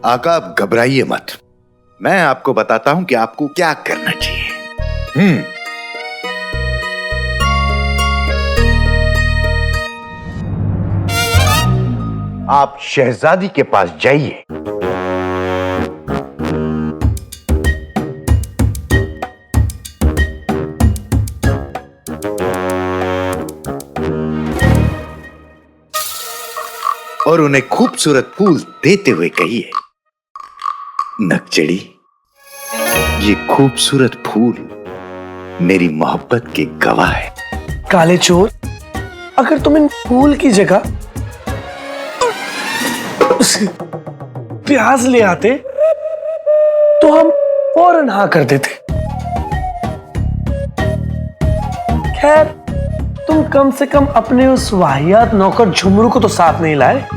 आका आप घबराइए मत, मैं आपको बताता हूं कि आपको क्या करना चाहिए। आप शहजादी के पास जाइए, और उन्हें खूबसूरत फूल देते हुए कहिए, नकचड़ी, ये खूबसूरत फूल मेरी मोहब्बत के गवाह है। काले चोर, अगर तुम इन फूल की जगह प्याज ले आते तो हम फौरन हाँ कर देते। खैर, तुम कम से कम अपने उस वाहियात नौकर झुमरू को तो साथ नहीं लाए।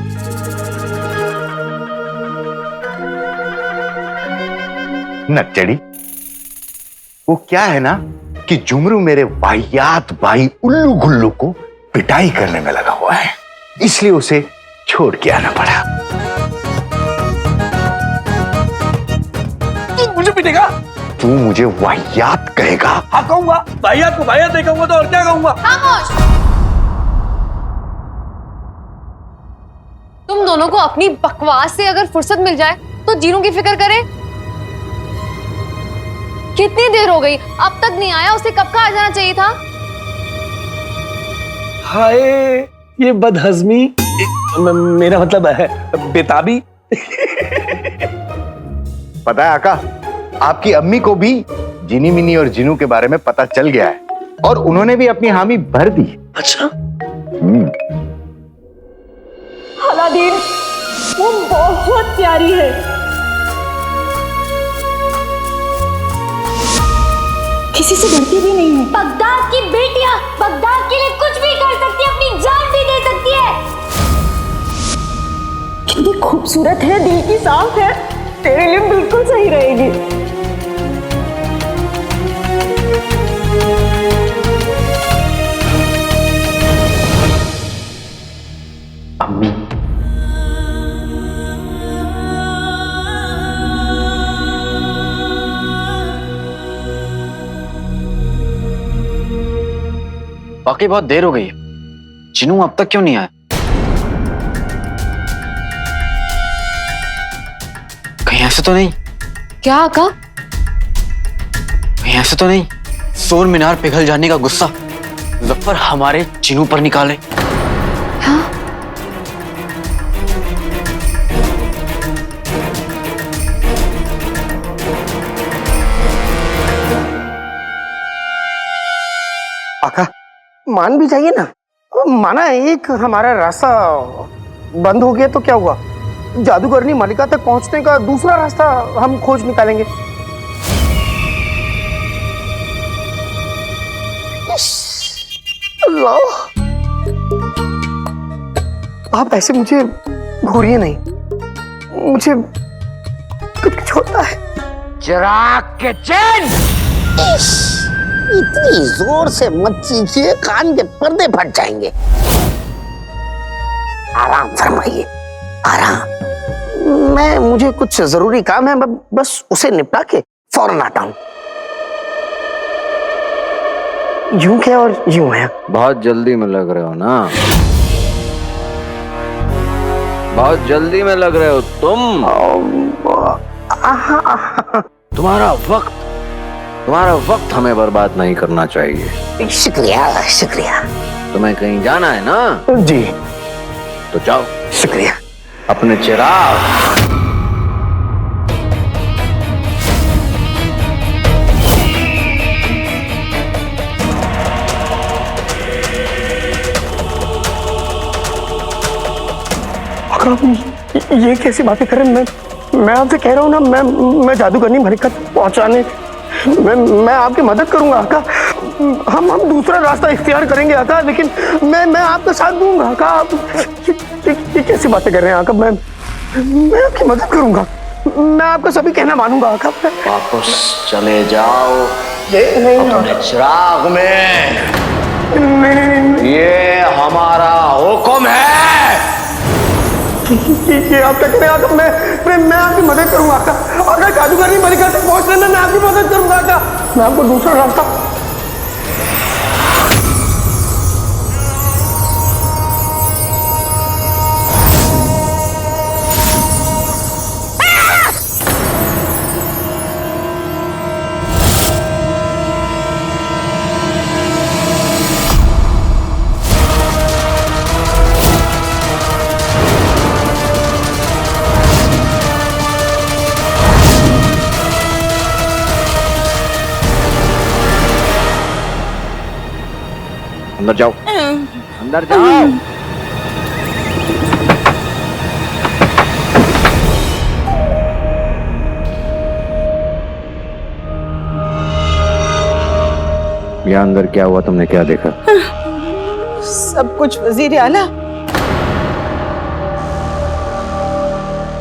नकचड़ी, वो क्या है ना कि झुमरू मेरे वाहियात भाई उल्लू गुल्लू को पिटाई करने में लगा हुआ है, इसलिए उसे छोड़ के आना पड़ा। तू मुझे पिटेगा? तू मुझे वाहियात कहेगा? हाँ कहूंगा, वाहियात को वाहियात नहीं कहूंगा तो और क्या कहूंगा? खामोश! तुम दोनों को अपनी बकवास से अगर फुर्सत मिल जाए तो जीनू की फिक्र करें। कितनी देर हो गई, अब तक नहीं आया, उसे कब का आ जाना चाहिए था। हाय, ये बदहजमी, मेरा मतलब है बेताबी। पता है आका, आपकी अम्मी को भी जिनी मिनी और जिनू के बारे में पता चल गया है और उन्होंने भी अपनी हामी भर दी। अच्छा? अलादीन, वो बहुत प्यारी है। किसी से डरती भी नहीं है। बगदाद की बेटियां बगदाद के लिए कुछ भी कर सकती है, अपनी जान भी दे सकती है। कितनी खूबसूरत है, दिल की साफ है, तेरे लिए बिल्कुल सही रहेगी। अम्मी, बाकी बहुत देर हो गई है, जिनू अब तक क्यों नहीं आया? कहीं ऐसे तो नहीं? क्या आका? कहीं ऐसे तो नहीं सोर मीनार पिघल जाने का गुस्सा जफर हमारे जिनू पर निकाले? हाँ? आका, मान भी जाइए ना। माना एक हमारा रास्ता बंद हो गया तो क्या हुआ, जादूगरनी मलिका तक पहुंचने का दूसरा रास्ता हम खोज निकालेंगे। अल्लाह, आप ऐसे मुझे घूरिए नहीं, मुझे कुछ होता है। चिराग के चैन, इतनी जोर से मत चीखिए, कान के पर्दे फट जाएंगे। आराम फरमाइए, आराम। मुझे कुछ जरूरी काम है, बस उसे निपटा के फौरन आता हूं। यूं क्या और यूं है? बहुत जल्दी में लग रहे हो ना, बहुत जल्दी में लग रहे हो तुम। तुम्हारा वक्त हमें बर्बाद नहीं करना चाहिए। शुक्रिया शुक्रिया। तुम्हें कहीं जाना है ना? जी। तो जाओ। शुक्रिया। अपने चिराग ये कैसी बातें कर रहे हैं? मैं आपसे कह रहा हूँ ना, मैं जादूगरनी मलिका पहुंचाने मैं आपकी मदद करूंगा आका। हम दूसरा रास्ता इख्तियार करेंगे आका, लेकिन मैं आपका साथ दूंगा आका। आप ये कैसी बातें कर रहे हैं आका? मैं आपकी मदद करूंगा, मैं आपका सभी कहना मानूंगा आका। वापस चले जाओ अपने चिराग में। ये हमारा हुक्म है। ये आप क्या करें आका, मैं आपकी मदद करूंगा आका। अगर जादूगरनी मलिका तक पहुंचने में मैं आपकी मदद करूंगा आका। मैं आपको दूसरा रास्ता अंदर जाओ, अंदर जाओ। यहाँ अंदर क्या हुआ, तुमने क्या देखा? सब कुछ वजीर आला।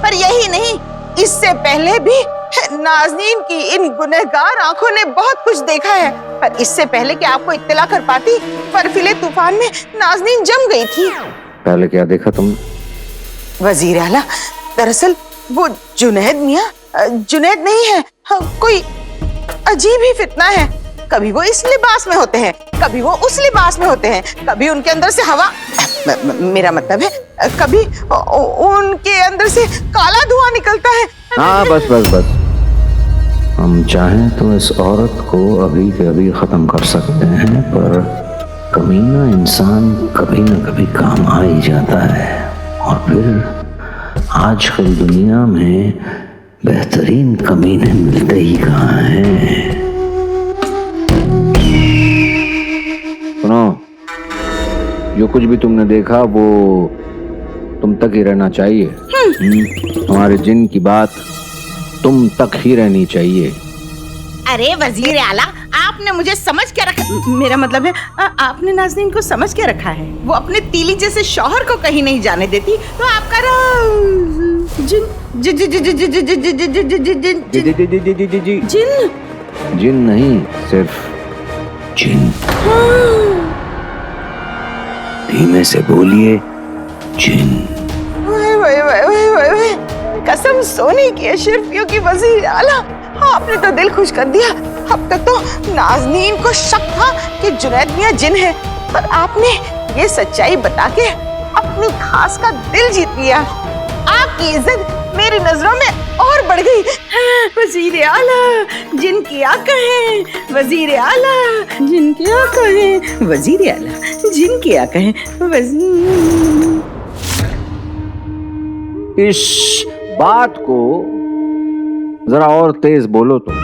पर यही नहीं, इससे पहले भी नाज़नीन की इन गुनहगार आंखों ने बहुत कुछ देखा है। पर इससे पहले कि आपको इत्तला कर पाती, बर्फीले तूफान में नाज़नीन जम गई थी। पहले क्या देखा तुमने? वजीर आला, दरअसल वो जुनैद मियाँ जुनैद नहीं है, कोई अजीब ही फितना है। कभी वो इस लिबास में होते हैं, कभी वो उस लिबास में होते हैं, कभी उनके अंदर से हवा मेरा मतलब है कभी उनके अंदर से काला धुआं निकलता है। हाँ बस बस बस, हम चाहें तो इस औरत को अभी के अभी खत्म कर सकते हैं, पर कमीना इंसान कभी न कभी काम आ ही जाता है। और फिर आजकल दुनिया में बेहतरीन कमीने मिलते ही कहाँ हैं। सुनो, जो कुछ भी तुमने देखा वो तुम तक ही रहना चाहिए। हमारे जिन की बात तुम तक ही रहनी चाहिए। अरे वजीर आला, आपने मुझे समझ के रखा, मेरा मतलब है आपने नाज़नीन को समझ के रखा है। वो अपने तीली जैसे शौहर को कहीं नहीं जाने देती, तो आपका जिन नहीं, सिर्फ जिन। धीमे से बोलिए, जिन। कसम सोने की अशरफियों की वजीर आला, आपने तो दिल खुश कर दिया। अब तक तो नाज़नीन को शक था कि जुनैद मियाँ जिन है, पर आपने ये सच्चाई बता के अपनी खास का दिल जीत लिया। आपकी इज्जत मेरी नजरों में और बढ़ गई। वजीर आला, जिन की आका है, वजीर आला, जिन की आका है, वजीर आला, जिन की आका है, वजीर। इस बात को जरा और तेज बोलो तुम,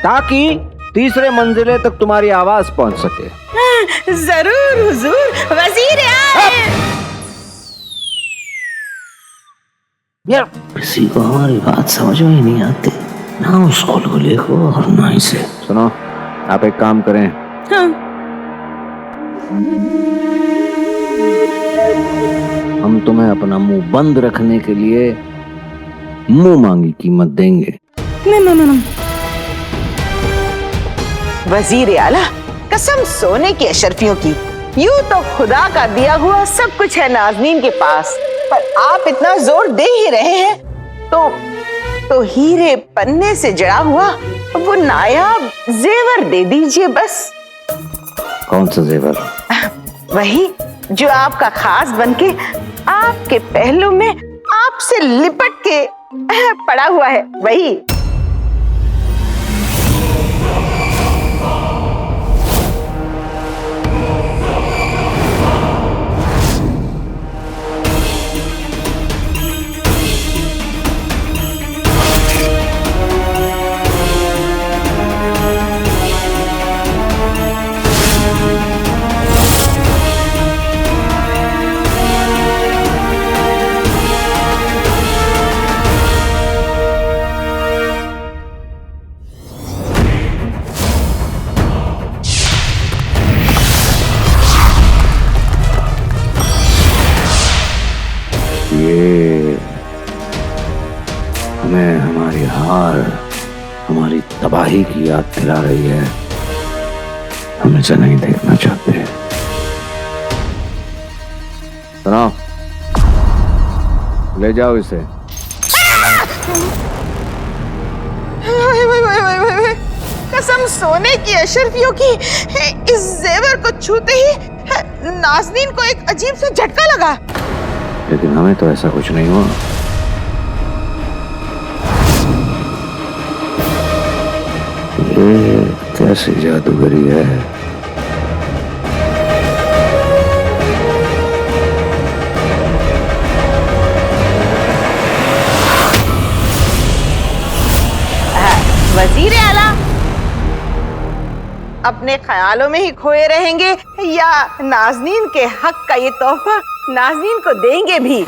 ताकि तीसरे मंजिले तक तुम्हारी आवाज पहुंच सके। जरूर हुजूर, वजीर आला। यार किसी को हमारी बात समझ में ही नहीं आती, ना उस गुलगुले को और ना इसे। सुनो, आप एक काम करें। हाँ। हम तुम्हें अपना मुंह बंद रखने के लिए मुंह मांगी कीमत देंगे। न वजीर आला, कसम सोने की अशरफियों की, यूं तो खुदा का दिया हुआ सब कुछ है नाज़नीन के पास, पर आप इतना जोर दे ही रहे हैं, तो हीरे पन्ने से जड़ा हुआ वो नायाब जेवर दे दीजिए बस। कौन सा जेवर? वही जो आपका खास बनके आपके पहलू में आपसे लिपट के पड़ा हुआ है, वही। ये हमें हमारी हार, हमारी तबाही की याद दिला रही है। हम इसे नहीं देखना चाहते। सुनो, ले जाओ इसे। कसम सोने की अशरफियों की, इस जेवर को छूते ही नाज़नीन को एक अजीब सा झटका लगा। लेकिन हमें तो ऐसा कुछ नहीं हुआ। ये कैसी जादूगरी है? वजीर आला अपने ख्यालों में ही खोए रहेंगे या नाज़नीन के हक का ये तोहफा नाज़नीन को देंगे भी?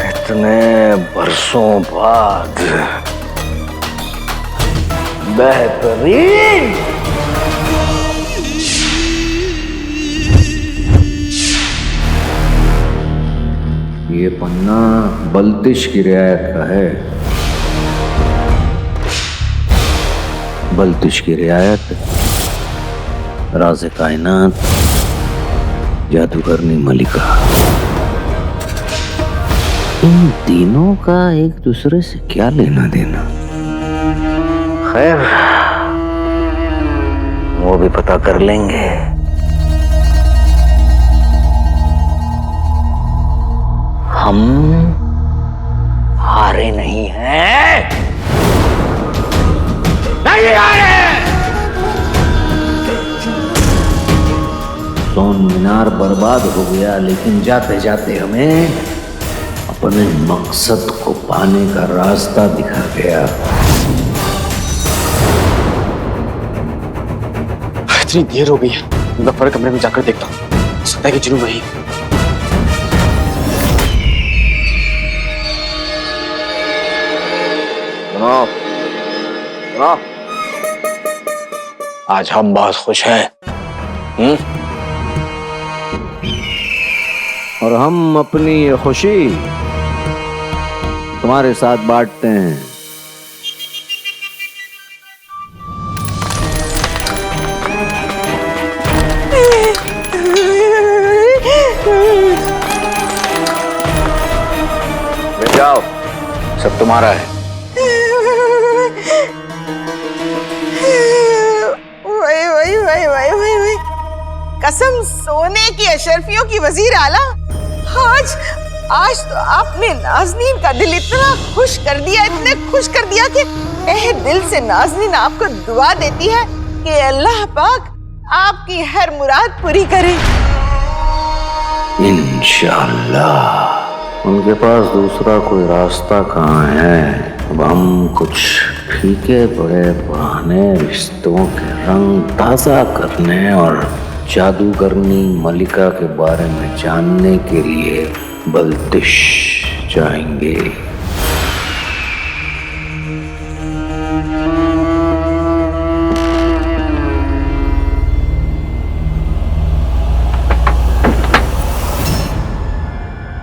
इतने बरसों बाद बेहतरीन। ये पन्ना बल्तिश की रियायत का है। बल्तिश की रियायत, राज़े कायनात, जादूगरनी मलिका, इन तीनों का एक दूसरे से क्या लेना देना? खैर, वो भी पता कर लेंगे। हम हारे नहीं हैं, नहीं हारे। सोन मीनार बर्बाद हो गया, लेकिन जाते जाते हमें अपने मकसद को पाने का रास्ता दिखा गया। इतनी देर हो गई है, मुजफ्फर कमरे में जाकर देखता हूँ, सकता है कि जिन्नू वही। सुनो, सुनो, आज हम बहुत खुश हैं। और हम अपनी ये खुशी तुम्हारे साथ बांटते हैं। ले जाओ, सब तुम्हारा है। वही कसम सोने की अशरफियों की वजीर आला, आज तो आपने नाज़नीन का दिल इतना खुश कर दिया, इतने खुश कर दिया कि तहे दिल से नाज़नीन आपको दुआ देती है कि अल्लाह पाक आपकी हर मुराद पूरी करे। इंशाअल्लाह। उनके पास दूसरा कोई रास्ता कहाँ है? अब हम कुछ फीके पड़े पुराने रिश्तों के रंग ताज़ा करने और जादूगरनी मलिका के बारे में जानने के लिए बल्तिश जाएंगे।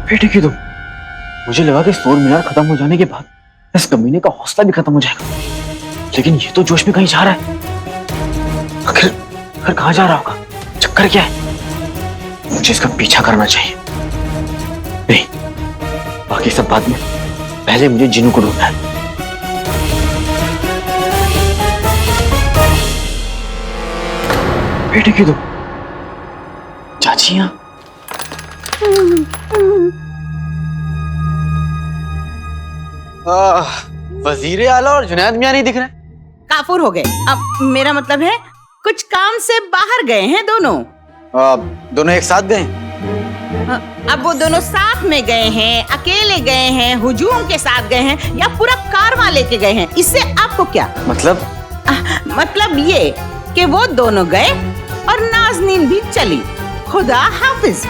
बेटे की तुम, मुझे लगा कि सोर मीनार खत्म हो जाने के बाद इस कमीने का हौसला भी खत्म हो जाएगा, लेकिन ये तो जोश में कहीं जा रहा है। आखिर कहाँ जा रहा होगा? चक्कर क्या है? मुझे इसका पीछा करना चाहिए। नहीं, बाकी सब बाद में, पहले मुझे जिन्नू को ढूंढना है। बेटे की तुम, चाची यहाँ? वजीर आला और जुनैद मियां नहीं दिख रहे। काफूर हो गए। अब मेरा मतलब है कुछ काम से बाहर गए हैं दोनों। दोनों एक साथ गए? अब वो दोनों साथ में गए हैं, अकेले गए हैं, हुजूम के साथ गए हैं, या पूरा कारवां लेके गए हैं? इससे आपको क्या मतलब? मतलब ये कि वो दोनों गए और नाज़नीन भी चली। खुदा हाफिज।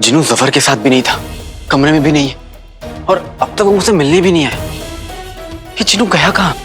जिनू जफर के साथ भी नहीं था, कमरे में भी नहीं है, और अब तक वो मुझसे मिलने भी नहीं आया। ये जिनू गया कहाँ?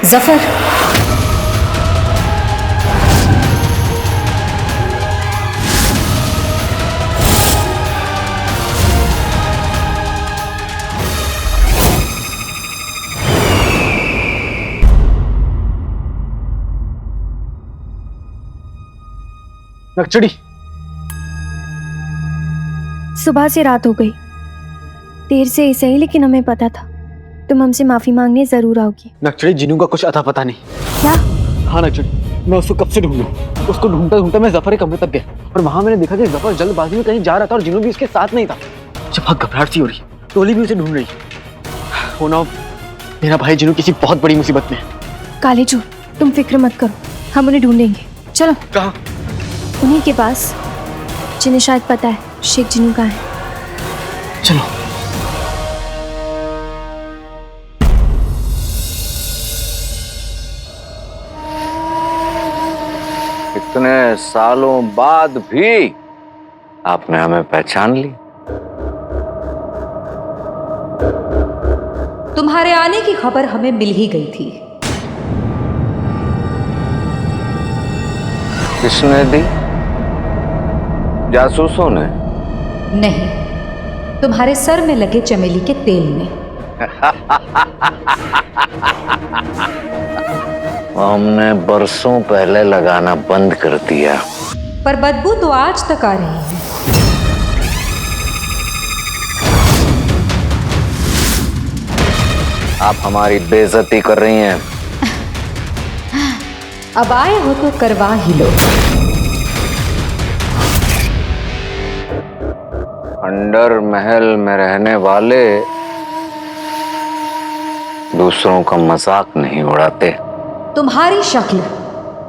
जफर, नक्चड़ी, सुबह से रात हो गई, देर से ही सही, लेकिन हमें पता था तुम हमसे माफी मांगने जरूर आओगी। नक्चड़ी, जिनू का कुछ अता पता नहीं। क्या? हाँ नक्चड़ी, मैं उसको कब से ढूंढूं। उसको ढूंढता ढूंढता मैं जफर के कमरे तक गया और वहां मैंने देखा कि जफर जल्दबाजी में कहीं जा रहा था और जिनू भी उसके साथ नहीं था। मुझे बहुत घबराहट सी हो रही, टोली भी उसे ढूंढ रही। वो ना, मेरा भाई जिनू किसी बहुत बड़ी मुसीबत में है। कालेजू, तुम फिक्र मत करो, हम उन्हें ढूंढेंगे। चलो। कहाँ? उन्हीं के पास, जिन्हें शायद पता है शेख जिनू कहाँ है। चलो। इतने सालों बाद भी आपने हमें पहचान ली। तुम्हारे आने की खबर हमें मिल ही गई थी। किसने दी? जासूसों ने? नहीं, तुम्हारे सर में लगे चमेली के तेल ने। हमने बरसों पहले लगाना बंद कर दिया, पर बदबू तो आज तक आ रही है। आप हमारी बेइज्जती कर रही हैं। अब आए हो तो करवा ही लो। अंडर महल में रहने वाले दूसरों का मजाक नहीं उड़ाते। तुम्हारी शक्ल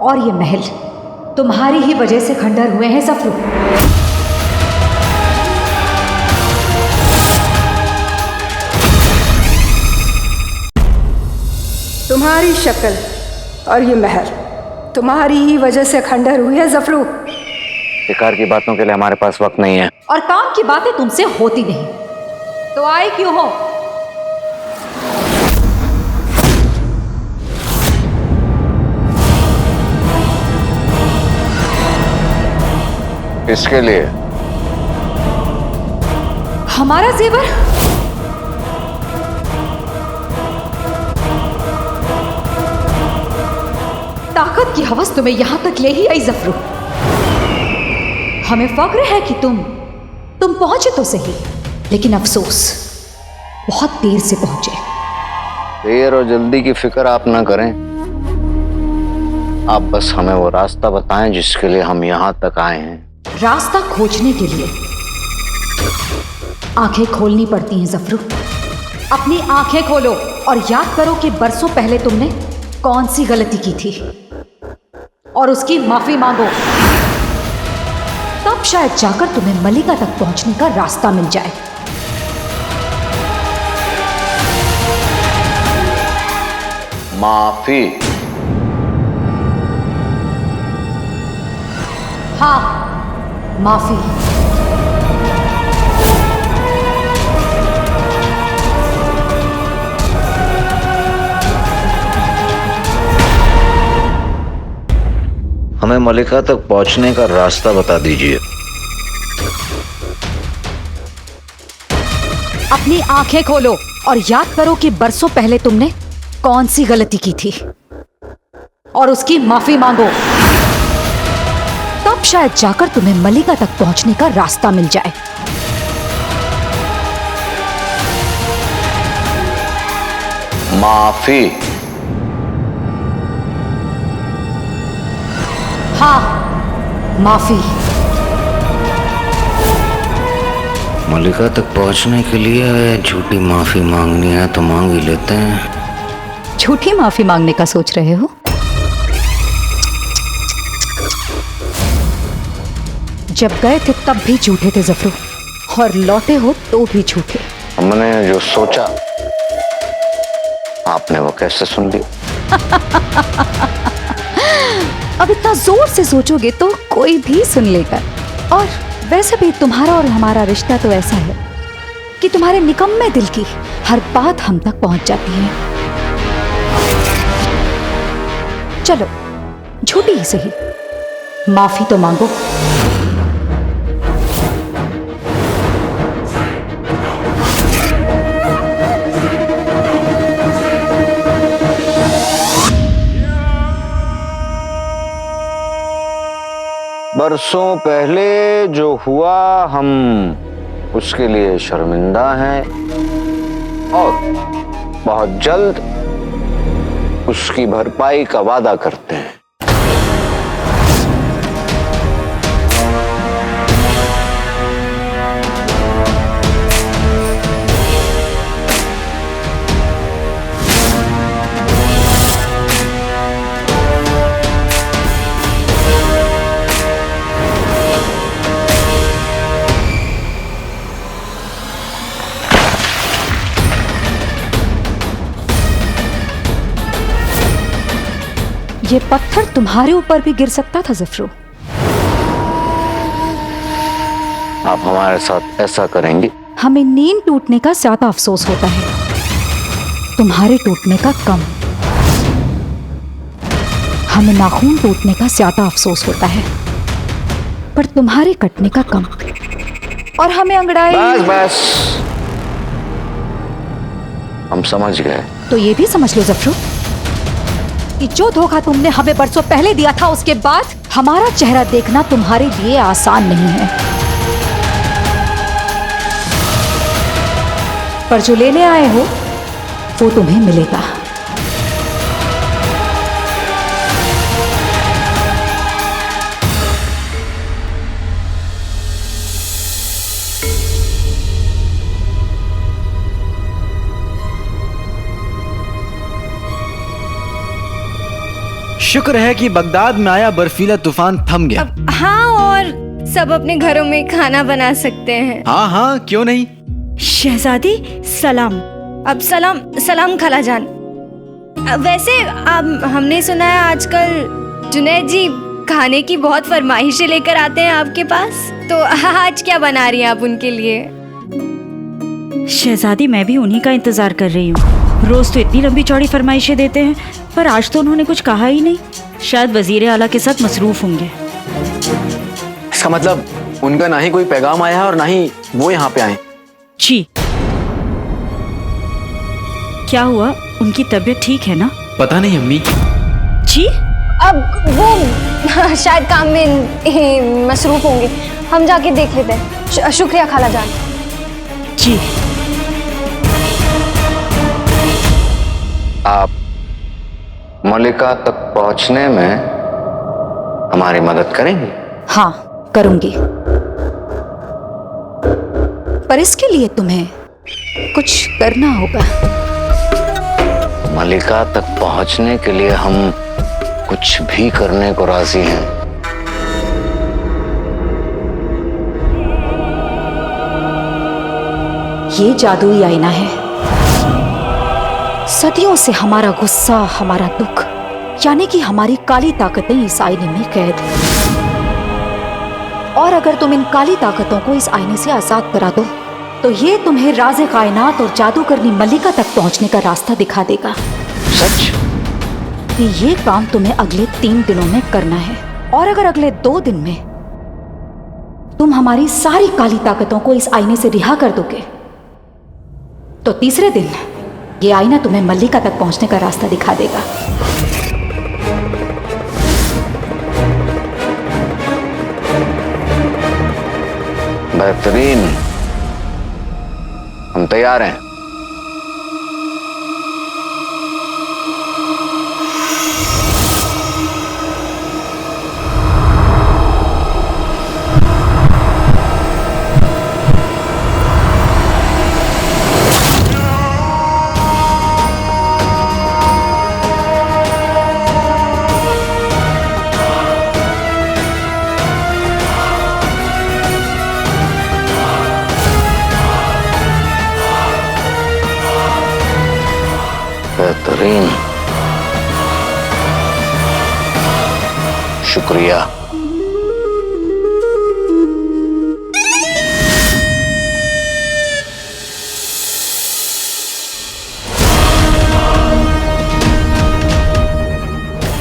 और ये महल तुम्हारी ही वजह से खंडर हुए हैं सफरू। तुम्हारी शक्ल और ये महल तुम्हारी ही वजह से खंडर हुई है जफरू। बेकार की बातों के लिए हमारे पास वक्त नहीं है। और काम की बातें तुमसे होती नहीं, तो आए क्यों हो? किसके लिए? हमारा जेवर। ताकत की हवस तुम्हें यहां तक ले ही आई जफरू। हमें फक्र है कि तुम पहुंचे तो सही, लेकिन अफसोस बहुत देर से पहुंचे। देर और जल्दी की फिक्र आप ना करें, आप बस हमें वो रास्ता बताएं जिसके लिए हम यहाँ तक आए हैं। रास्ता खोजने के लिए आंखें खोलनी पड़ती हैं जफरू। अपनी आंखें खोलो और याद करो कि बरसों पहले तुमने कौन सी गलती की थी और उसकी माफी मांगो। तब शायद जाकर तुम्हें मलिका तक पहुंचने का रास्ता मिल जाए। माफी? हाँ, माफी। हमें मलिका तक पहुंचने का रास्ता बता दीजिए। अपनी आंखें खोलो और याद करो कि बरसों पहले तुमने कौन सी गलती की थी और उसकी माफी मांगो। तब शायद जाकर तुम्हें मलिका तक पहुंचने का रास्ता मिल जाए। माफी? हाँ, माफी। मलिका तक पहुंचने के लिए झूठी माफी मांगनी है तो मांग ही लेते हैं। झूठी माफी मांगने का सोच रहे हो? जब गए थे तब भी झूठे थे जफरू, और लौटे हो तो भी झूठे। हमने जो सोचा आपने वो कैसे सुन लिया? अब इतना जोर से सोचोगे तो कोई भी सुन लेगा। और वैसे भी तुम्हारा और हमारा रिश्ता तो ऐसा है कि तुम्हारे निकम्मे दिल की हर बात हम तक पहुंच जाती है। चलो, झूठी ही सही, माफी तो मांगो। बरसों पहले जो हुआ हम उसके लिए शर्मिंदा हैं और बहुत जल्द उसकी भरपाई का वादा करते हैं। ये पत्थर तुम्हारे ऊपर भी गिर सकता था जफरू। आप हमारे साथ ऐसा करेंगे? हमें नींद टूटने का ज्यादा अफसोस होता है, तुम्हारे टूटने का कम। हमें नाखून टूटने का ज्यादा अफसोस होता है, पर तुम्हारे कटने का कम। और हमें अंगड़ाई। बस बस, हम समझ गए। तो ये भी समझ लो जफरू कि जो धोखा तुमने हमें बरसों पहले दिया था, उसके बाद हमारा चेहरा देखना तुम्हारे लिए आसान नहीं है। पर जो लेने आए हो वो तुम्हें मिलेगा। शुक्र है कि बगदाद में आया बर्फीला तूफान थम गया। हाँ, और सब अपने घरों में खाना बना सकते हैं। हाँ हाँ, क्यों नहीं। शहजादी सलाम। अब सलाम सलाम खाला जान। वैसे हमने सुना है आजकल जुनैद जी खाने की बहुत फरमाइशें लेकर आते हैं आपके पास, तो आज क्या बना रही हैं आप उनके लिए? शहजादी, मैं भी उन्हीं का इंतजार कर रही हूँ। रोज तो इतनी लंबी चौड़ी फरमाइशें देते हैं, पर आज तो उन्होंने कुछ कहा ही नहीं। शायद वजीर आला के साथ मसरूफ होंगे। इसका मतलब उनका ना ही कोई पैगाम आया है और ना ही वो यहाँ पे आए। जी, क्या हुआ? उनकी तबीयत ठीक है ना? पता नहीं अम्मी। जी, अब वो शायद काम में मसरूफ होंगे, हम जाके देख लेते हैं। शुक्रिया खाला जान। जी। आप मलिका तक पहुंचने में हमारी मदद करेंगे? हाँ, करूंगी। पर इसके लिए तुम्हें कुछ करना होगा। मलिका तक पहुंचने के लिए हम कुछ भी करने को राजी हैं। ये जादुई आईना है। सदियों से हमारा गुस्सा, हमारा दुख, यानी कि हमारी काली ताकतें इस आईने में कैद हैं। और अगर तुम इन काली ताकतों को इस आईने से आजाद करा दो, तो ये तुम्हें राज़े कायनात और जादूगरनी मल्लिका तक पहुंचने का रास्ता दिखा देगा। सच? ये काम तुम्हें अगले 3 दिनों में करना है। और अगर अगले 2 दिन में तुम हमारी सारी काली ताकतों को इस आईने से रिहा कर दोगे, तो तीसरे दिन ये आईना तुम्हें मल्लिका तक पहुंचने का रास्ता दिखा देगा। बेहतरीन, हम तैयार हैं। बेहतरीन, शुक्रिया।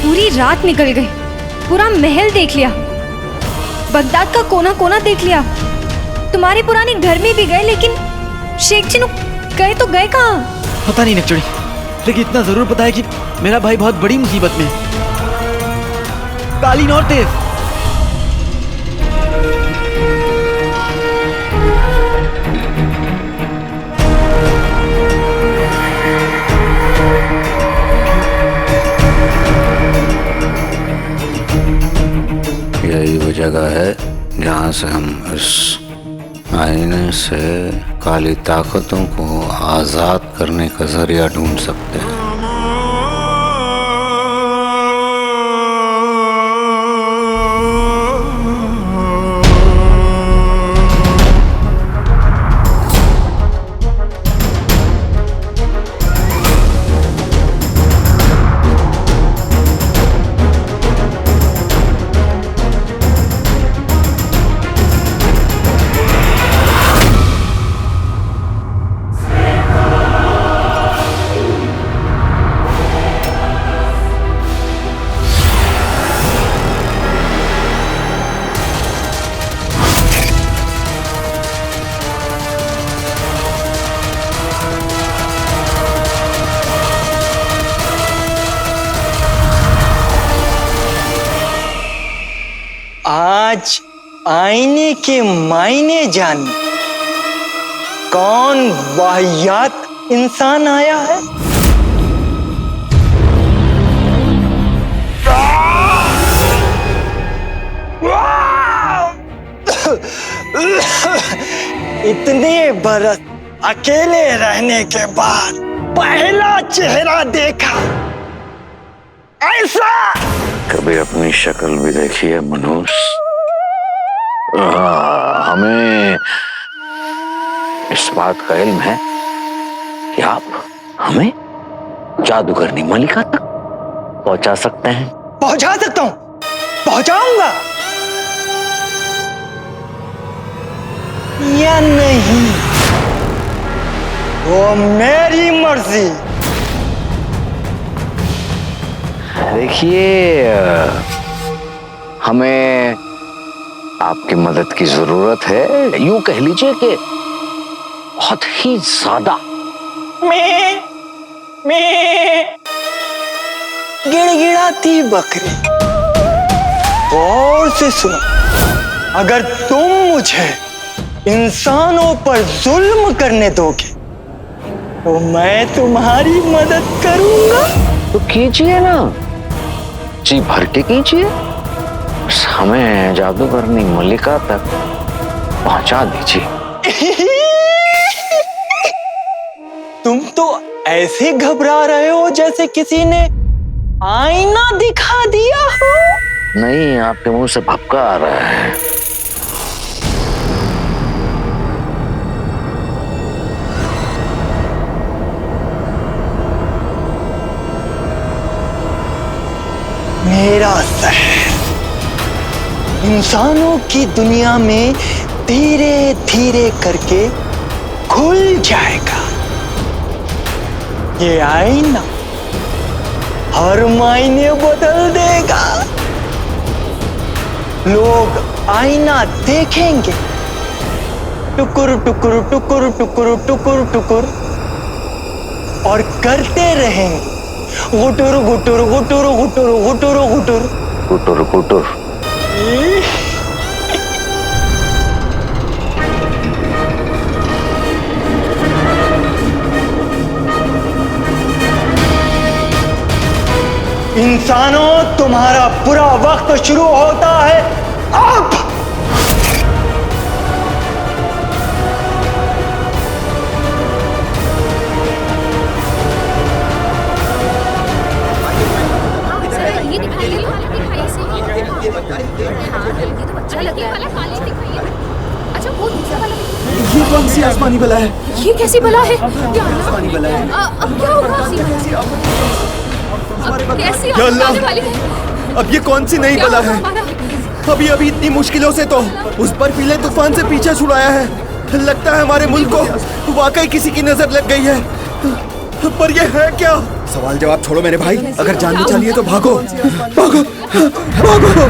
पूरी रात निकल गई, पूरा महल देख लिया, बगदाद का कोना कोना देख लिया, तुम्हारे पुराने घर में भी गए, लेकिन शेख चिनू गए तो गए कहाँ? पता नहीं नकचड़ी, लेकिन इतना जरूर पता है कि मेरा भाई बहुत बड़ी मुसीबत में है। कालीन और तेज। यही वो जगह है जहाँ से हम इस आईने से काली ताकतों को आजाद करने का जरिया ढूंढ सकते हैं। आज आईने के मायने जाने कौन वाहियात इंसान आया है। इतने बरस अकेले रहने के बाद पहला चेहरा देखा ऐसा। कभी अपनी शक्ल भी देखी है मनुष्य? हमें इस बात का इल्म है कि आप हमें जादूगरनी मलिका तक पहुंचा सकते हैं। पहुंचा सकता हूं, पहुंचाऊंगा या नहीं वो मेरी मर्जी। देखिए, हमें आपकी मदद की जरूरत है, यूं कह लीजिए कि बहुत ही ज्यादा। मैं गिड़गिड़ाती बकरी। और से सुनो, अगर तुम मुझे इंसानों पर जुल्म करने दोगे तो मैं तुम्हारी मदद करूंगा। तो कीजिए ना, जी भर के कीजिए, बस हमें जादूगरनी मलिका तक पहुंचा दीजिए। तुम तो ऐसे घबरा रहे हो जैसे किसी ने आईना दिखा दिया हो। नहीं, आपके मुंह से भपका आ रहा है। मेरा शहर इंसानों की दुनिया में धीरे धीरे करके खुल जाएगा। ये आईना हर मायने बदल देगा। लोग आईना देखेंगे, टुकुर टुकुर टुकुर टुकुर टुकुर टुकुर, और करते रहेंगे गुटुर गुटुर गुटुर गुटुर गुटुर गुटुर गुटुर गुटुर। इंसानों, तुम्हारा बुरा वक्त शुरू होता है अब। ये कौन सी आसमानी बला है? ये कैसी बला है? आसमानी बला है। अब क्या होगा? अब कैसी या अल्लाह! आने वाली है? अब ये कौन सी नई बला है? अभी अभी इतनी मुश्किलों से तो उस बर्फीले तूफान से पीछा छुड़ाया है। लगता है हमारे मुल्क को वाकई किसी की नजर लग गई है, पर ये है क्या? सवाल जवाब छोड़ो मेरे भाई, अगर जान बचानी है तो भागो भागो भागो भागो।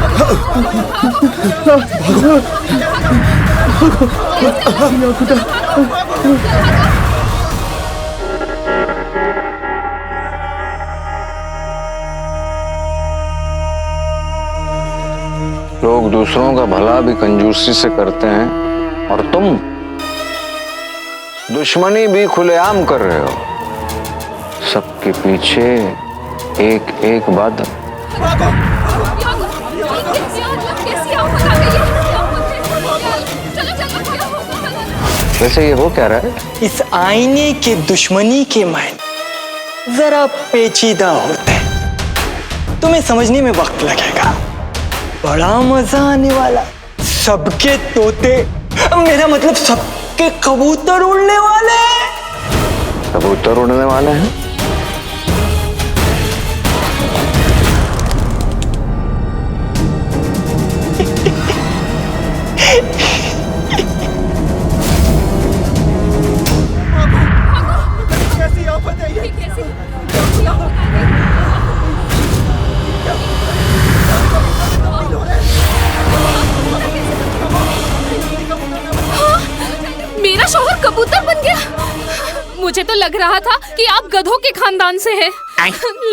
लोग दूसरों का भला भी कंजूसी से करते हैं और तुम दुश्मनी भी खुलेआम कर रहे हो। सबके पीछे एक एक बादल। वैसे ये हो क्या रहा है? इस आईने के दुश्मनी के मायने जरा पेचीदा होते हैं, तुम्हें समझने में वक्त लगेगा। बड़ा मजा आने वाला। सबके तोते, मेरा मतलब सबके कबूतर उड़ने वाले हैं। कबूतर उड़ने वाले हैं? कैसी आफत है ये? मेरा शौहर कबूतर बन गया। मुझे तो लग रहा था कि आप गधों के खानदान से हैं,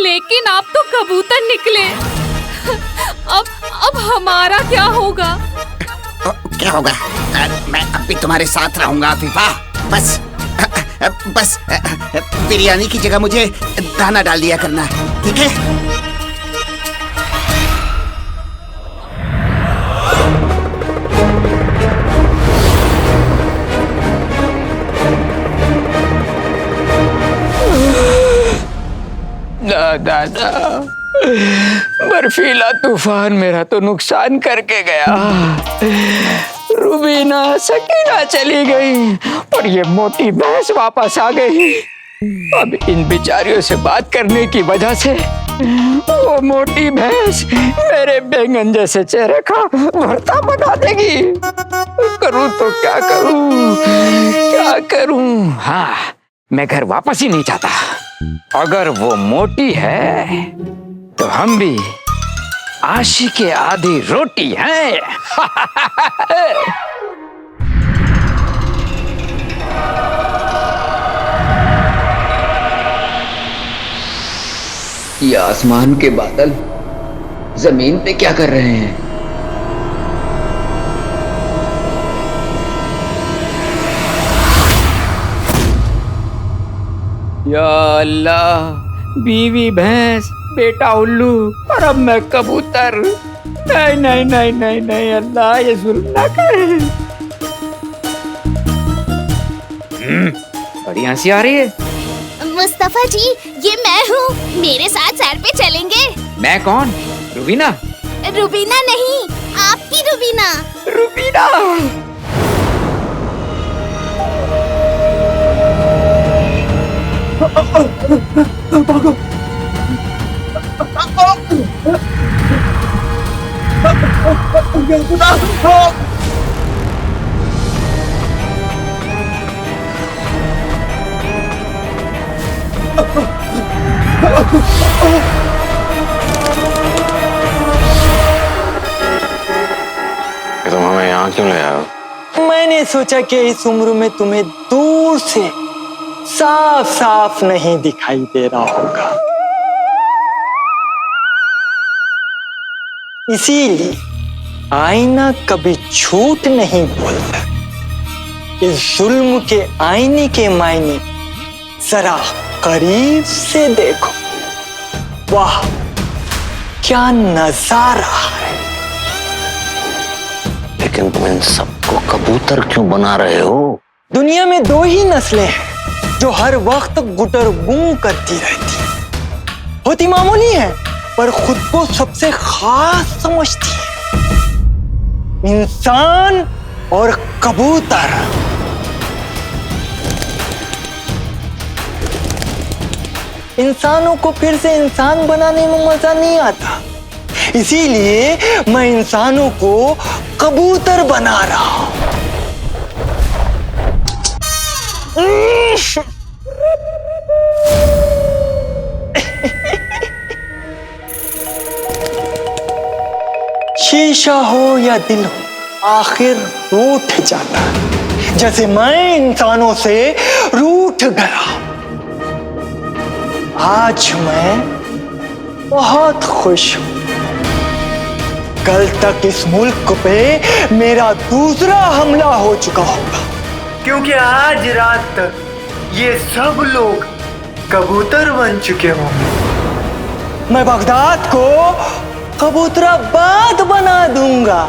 लेकिन आप तो कबूतर निकले। अब हमारा क्या होगा? क्या होगा? मैं अब भी तुम्हारे साथ रहूंगा आफीफा। बस बिरयानी की जगह मुझे दाना डाल दिया करना, ठीक है? दादा, बर्फीला तूफान मेरा तो नुकसान करके गया। रुबीना, सकीना चली गई और ये मोटी भैंस वापस आ गई। अब इन बेचारियों से बात करने की वजह से वो मोटी भैंस मेरे बैंगन जैसे चेहरे का भरता बना देगी। करूं तो क्या करूं, क्या करूं? हाँ, मैं घर वापस ही नहीं चाहता। अगर वो मोटी है तो हम भी आशी के आधी रोटी हैं। ये आसमान के बादल जमीन पे क्या कर रहे हैं? या अल्लाह, बीवी भैंस, बेटा उल्लू और अब मैं कबूतर। नहीं नहीं नहीं नहीं नहीं, अल्लाह ये जुल्म ना करे। बड़ी हंसी आ रही है। मुस्तफा जी, ये मैं हूँ, मेरे साथ सैर पे चलेंगे? मैं कौन? रुबीना? रुबीना नहीं, आपकी रुबीना। रुबीना? भागो। तुम हमें यहाँ क्यों ले आए? मैंने सोचा कि इस उम्र में तुम्हें दूर से साफ साफ नहीं दिखाई दे रहा होगा, इसीलिए आईना कभी झूठ नहीं बोलता। इस जुल्म के आईने के मायने जरा करीब से देखो। वाह, क्या नजारा है। लेकिन तुम इन सबको कबूतर क्यों बना रहे हो? दुनिया में दो ही नस्लें हैं जो हर वक्त गुटर गूं करती रहती, होती मामूली है पर खुद को सबसे खास समझती है। इंसान और कबूतर। इंसानों को फिर से इंसान बनाने में मजा नहीं आता, इसीलिए मैं इंसानों को कबूतर बना रहा हूं। शीशा हो या दिल हो, आखिर रूठ जाता है, जैसे मैं इंसानों से रूठ गया। आज मैं बहुत खुश हूं। कल तक इस मुल्क पे मेरा दूसरा हमला हो चुका होगा, क्योंकि आज रात तक ये सब लोग कबूतर बन चुके होंगे। मैं बगदाद को कबूतराबाद बना दूंगा।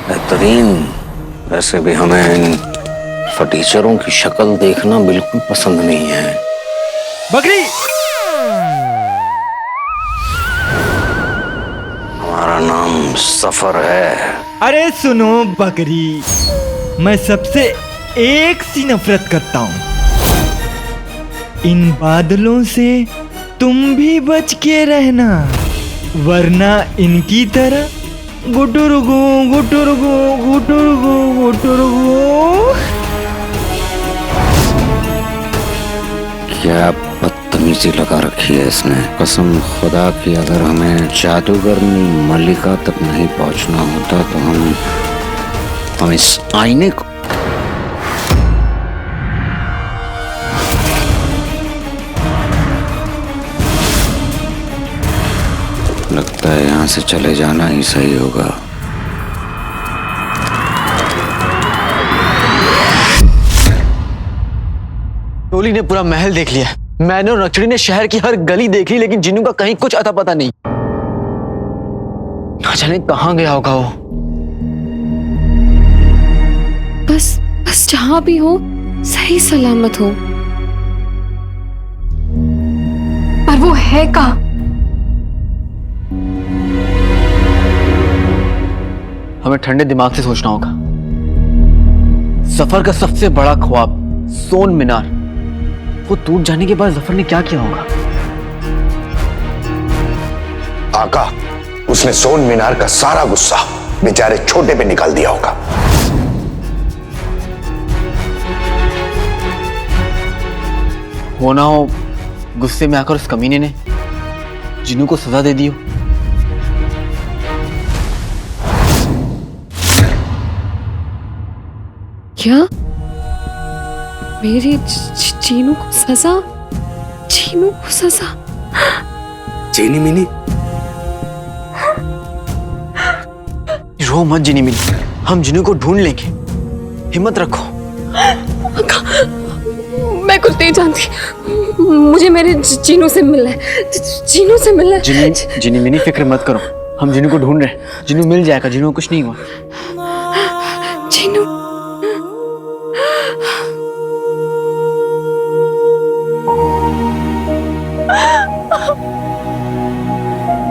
बेहतरीन। वैसे भी हमें इन फटीचरों की शक्ल देखना बिल्कुल पसंद नहीं है। बकरी, हमारा नाम सफर है। अरे सुनो बकरी, मैं सबसे एक सी नफरत करता हूं। इन बादलों से तुम भी बच के रहना, वरना इनकी तरह गुटुरगु गुटुरगु गुटुरगु गुटुरगु। क्या बदतमीजी लगा रखी है इसने। कसम खुदा की, अगर हमें जादूगरनी मल्लिका तक नहीं पहुंचना होता तो हम इस आईने को लगता है यहाँ से चले जाना ही सही होगा। टोली ने पूरा महल देख लिया, मैंने और नक्चड़ी ने शहर की हर गली देख ली, लेकिन जिन्नू का कहीं कुछ अता पता नहीं। ना जाने कहां गया होगा वो। बस जहां भी हो सही सलामत हो। पर वो है कहाँ? हमें ठंडे दिमाग से सोचना होगा। जफर का सबसे बड़ा ख्वाब सोन मीनार, वो टूट जाने के बाद जफर ने क्या किया होगा? आका, उसने सोन मीनार का सारा गुस्सा बेचारे छोटे पे निकाल दिया होगा। होना हो गुस्से में आकर उस कमीने ने जिन्नू को सजा दे दी हो। क्या मेरी चीनू को सजा? चीनू को सजा? चीनी मिनी, रो मत जिनी मिनी, हम जिन्नू को ढूंढ लेंगे, हिम्मत रखो। मैं कुछ नहीं जानती, मुझे मेरे चीनू से मिलना है, चीनू से मिलना है। जिनी मिनी फिक्र मत करो, हम जिन्नू को ढूंढ रहे हैं, जिन्नू मिल जाएगा, जिन्नू को कुछ नहीं हुआ। चीनू,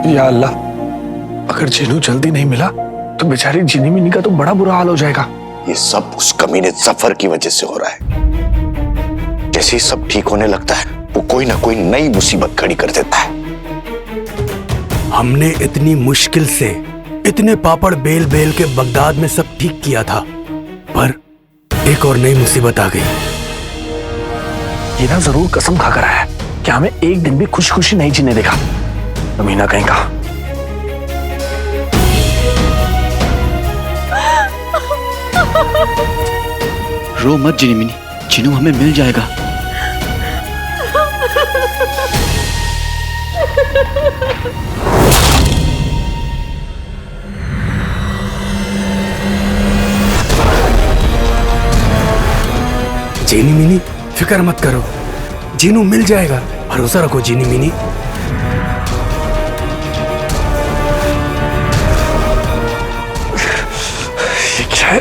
या अल्लाह, अगर जीनू जल्दी नहीं मिला तो बेचारी जिनी मिनी का तो बड़ा बुरा हाल हो जाएगा। ये सब उस कमीने जफर की वजह से हो रहा है। जैसे ही सब ठीक होने लगता है, वो कोई ना कोई नई मुसीबत खड़ी कर देता है। हमने इतनी मुश्किल से इतने पापड़ बेल बेल के बगदाद में सब ठीक किया था, पर एक और नई मुसीबत आ गई। ये ना जरूर कसम खाकर आया है कि हमें एक दिन भी खुशी खुशी नहीं जीने देगा। अमीना कहीं का। रो मत जिनी मिनी, जिन्नू हमें मिल जाएगा। जीनी मिनी, फिक्र मत करो, जीनू मिल जाएगा, भरोसा रखो जीनी मिनी। क्या है,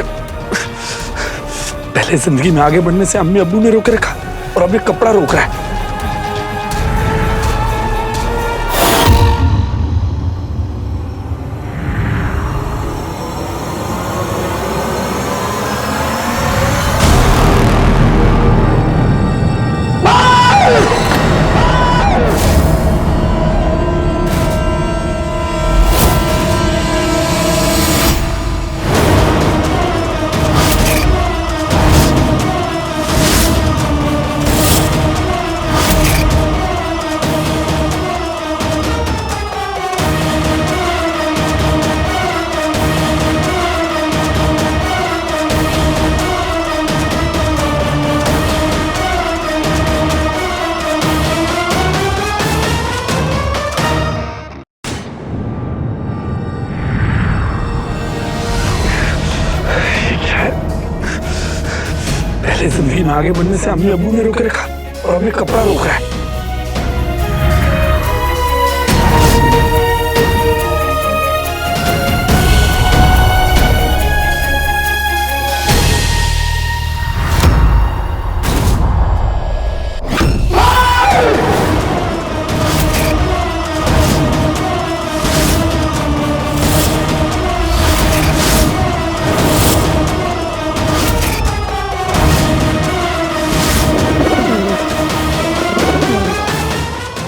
पहले जिंदगी में आगे बढ़ने से अम्मी अब्बू ने रोके रखा और अब ये कपड़ा रोक रहा है। जिंदगी में आगे बढ़ने से अम्मी अब्बू ने रोके रखा और अब ये कपड़ा रोक रहा है।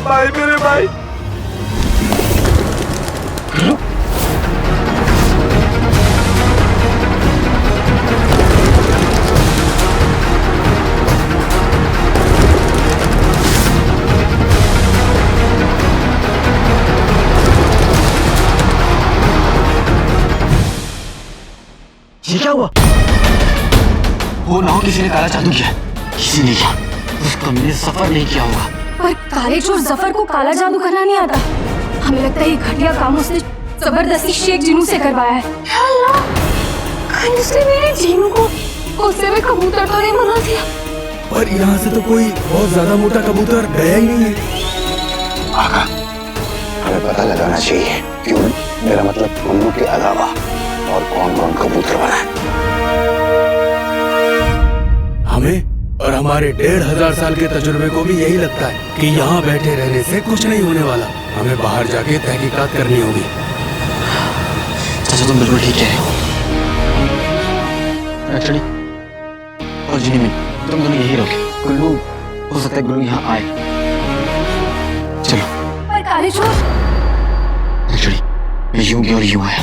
भाई मेरे भाई, ये क्या हुआ? वो ना हो किसी ने काला जादू किया, किसी ने किया, उस कमीने सफर नहीं किया होगा। पर काले चोर जफर को काला जादू करना नहीं आता। हमें लगता है ये घटिया काम उसने जबरदस्ती शेख जिनू से करवाया है। अल्लाह, कहीं उसने मेरे जिनू को गुस्से में कबूतर तो नहीं बना दिया? पर यहाँ से तो कोई बहुत ज्यादा मोटा कबूतर गया ही नहीं है। आका, हमें पता लगाना चाहिए क्यों, मेरा मतलब उल्लू के अलावा और कौन कौन कबूतर बना है। हमें और हमारे 1500 साल के तजुर्बे को भी यही लगता है कि यहाँ बैठे रहने से कुछ नहीं होने वाला। हमें बाहर जाके तहकीकात करनी होगी। चाचा तुम बिल्कुल ठीक कह रहे हो। एक्चुअली और जिनी में तुम दोनों यही रहोगे। गुल्लू हो सकता है गुल्लू यहाँ आए। चलो। पर काले चोर एक्चुअली मैं यूं गया और यूं आया।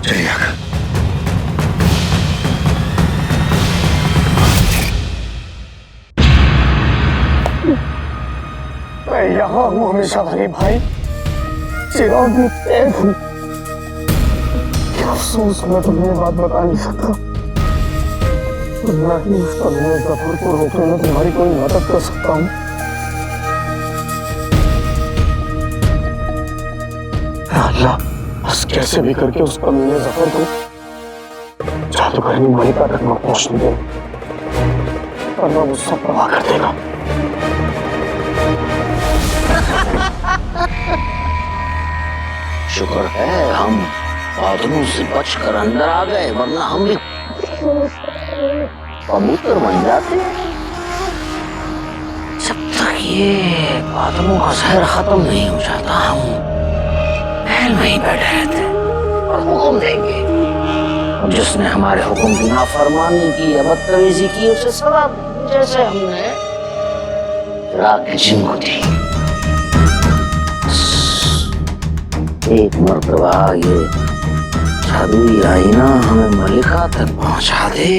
चलिए आका। मैं यहाँ हूँ हमेशा वाले भाई, चिराग में कैद हूँ। क्या अफसोस मैं तुम्हें बात बता नहीं सकता। मैं ही उस कमीने जफर को रोकने में तुम्हारी कोई मदद कर सकता हूँ। अल्लाह, बस कैसे भी करके उस कमीने जफर को जादूगरनी मलिका तक न पहुंचने दे, वरना वो सब प्रवाह कर देगा। शुक्र है हम बादलों से बचकर अंदर आ गए, वरना हम भी कबूतर बन जाते। जब तक ये बादलों का शहर खत्म नहीं हो जाता हम महल में ही बैठे रहते और हुक्म देंगे। और जिसने हमारे हुक्म की नाफरमानी की या बदतमीजी की उसे सजा देंगे, जैसे हमने रात के जिन को दी। एक मर्तबा ये जादुई आईना हमें मलिका तक पहुंचा दे।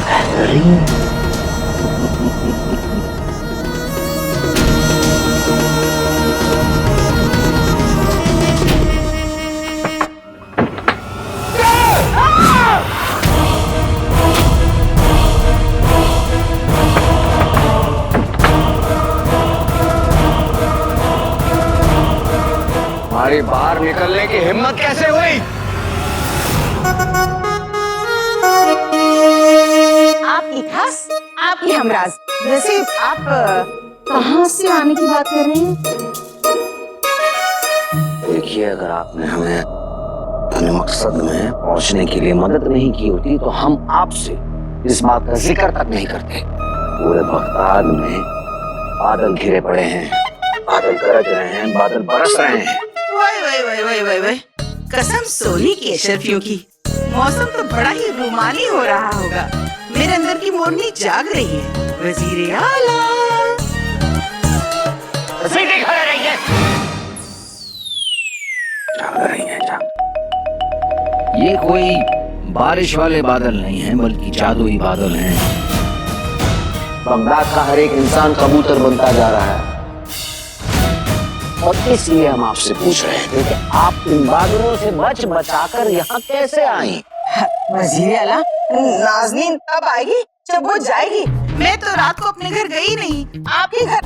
बेहतरीन। हमारी बाहर निकलने की हिम्मत कैसे हुई? आपकी खास, आपकी हमराज। वैसे आप कहाँ से आने की बात कर रहे हैं? देखिए, अगर आपने हमें अपने मकसद में पहुंचने के लिए मदद नहीं की होती तो हम आपसे इस बात का जिक्र तक नहीं करते। पूरे बगदाद में बादल घिरे पड़े हैं, बादल गरज रहे हैं, बादल बरस रहे हैं। वाह, कसम सोने की अशरफियों की। मौसम तो बड़ा ही रोमानी हो रहा होगा। मेरे अंदर की मोरनी जाग रही है। वजीर आला ये कोई बारिश वाले बादल नहीं हैं, बल्कि जादुई बादल हैं। बगदाद का हर एक इंसान कबूतर बनता जा रहा है और इसलिए हम आपसे पूछ रहे थे कि आप इन बादलों से बचाकर यहाँ कैसे आई? वजीर आला, नाज़नीन तब आएगी जब वो जाएगी। मैं तो रात को अपने घर गई नहीं, आपके घर।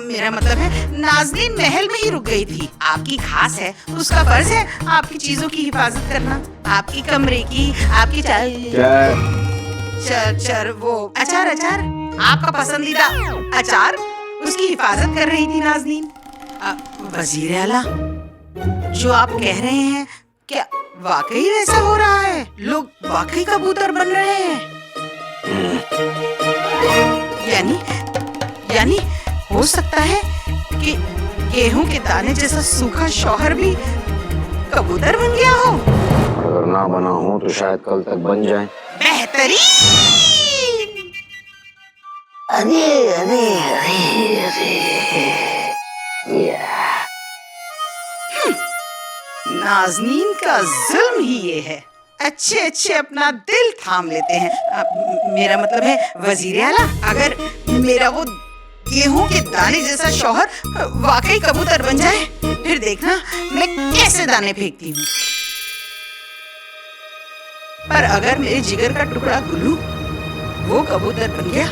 मेरा मतलब है नाज़नीन महल में ही रुक गई थी। आपकी खास है, उसका फर्ज है आपकी चीजों की हिफाजत करना। आपकी कमरे की, आपकी चर वो अचार आपका पसंदीदा अचार, उसकी हिफाजत कर रही थी नाज़नीन। वजीर आला, जो आप कह रहे हैं क्या वाकई वैसा हो रहा है? लोग वाकई कबूतर बन रहे हैं? यानी हो सकता है कि गेहूं के दाने जैसा सूखा शौहर भी कबूतर बन गया हो? अगर ना बना हो तो शायद कल तक बन जाए। बेहतरीन। नाज़नीन का जुल्म ही ये है। अच्छे अपना दिल थाम लेते हैं। मेरा मतलब है वजीर आला, अगर मेरा वो गेहूं के दाने जैसा शौहर वाकई कबूतर बन जाए, फिर देखना मैं कैसे दाने फेंकती हूँ। पर अगर मेरे जिगर का टुकड़ा गुल्लू वो कबूतर बन गया